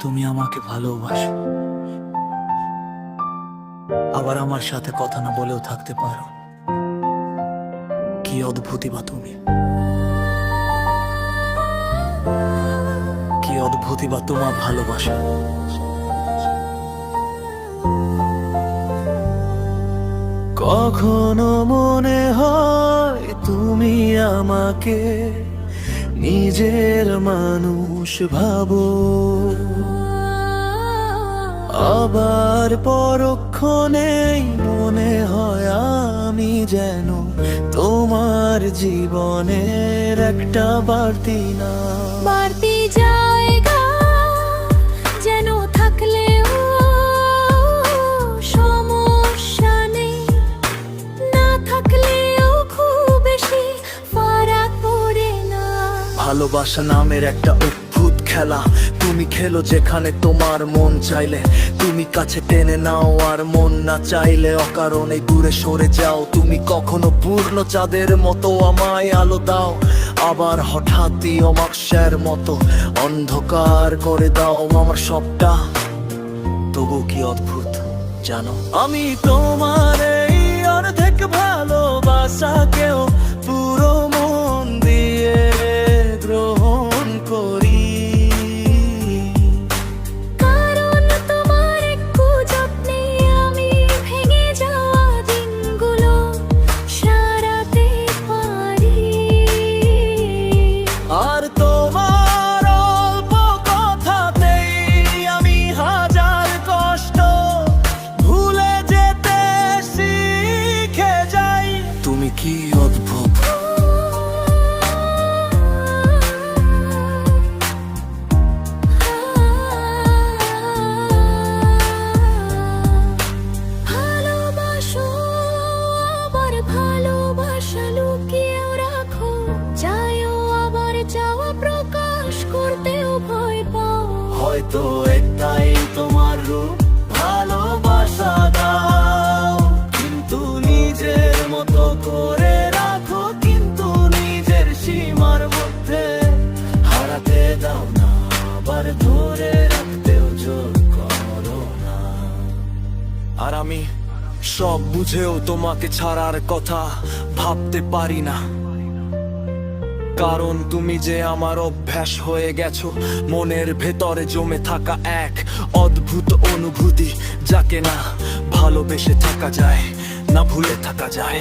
তুমি আমাকে ভালোবাসো, আবার আমার সাথে কথা না বলেও থাকতে পারো। কি অদ্ভুতই বা তুমি, কি অদ্ভুতই বা তোমার ভালোবাসা। কখনো মনে হয় তুমি আমাকে নিজের মানুষ ভাবো, আবার পরক্ষণেই মনে হয় আমি যেন তোমার জীবনের একটা বাড়তি না বাড়তি জায়গা যেন থাকলেও সমস্যা নেই, না থাকলেও খুব বেশি ফারাক পড়ে না। ভালোবাসা নামের একটা অদ্ভুত খেলা, তুমি খেলো যেখানে তোমার মন চাইলে, তুমি কাছে টেনে নাও আর মন না চাইলে অকারণে দূরে সরে যাও। তুমি কখনো পূর্ণ চাঁদের মতো আমায় আলো দাও, আবার হঠাৎই অমাবস্যার মতো অন্ধকার করে দাও আমার সবটা। তবু কি অদ্ভুত জানো, আমি তোমার এই অর্ধেক ভালোবাসাকেও পুরো মন দিয়ে গ্রহণ করি। কারণ তোমার একটু যত্নে আমি ভেঙে যাওয়া দিনগুলো সারাতে পারি। আর তোমার অল্প কথাতেই আমি হাজার কষ্ট ভুলে যেতে শিখে যাই। তুমি কি অদ্ভুত, ভালোবাসো আবার ভালোবাসা লুকিয়েও রাখো, চাইও আবার চাওয়া প্রকাশ করতেও ভয় পাও। হয়তো একটাই তোমার রূপ ভালোবাসা দাও, কিন্তু নিজের মতো করে রাখো, কিন্তু নিজের সীমার মধ্যে হারাতে দাও না, আবার ধরে রাখতেও জোর করো না। আর আমি সব বুঝেও তোমাকে ছাড়ার কথা ভাবতে পারি না, কারণ তুমি যে আমার অভ্যাস হয়ে গেছো, মনের ভেতরে জমে থাকা এক অদ্ভুত অনুভূতি, যাকে না ভালোবেসে থাকা যায়, না ভুলে থাকা যায়।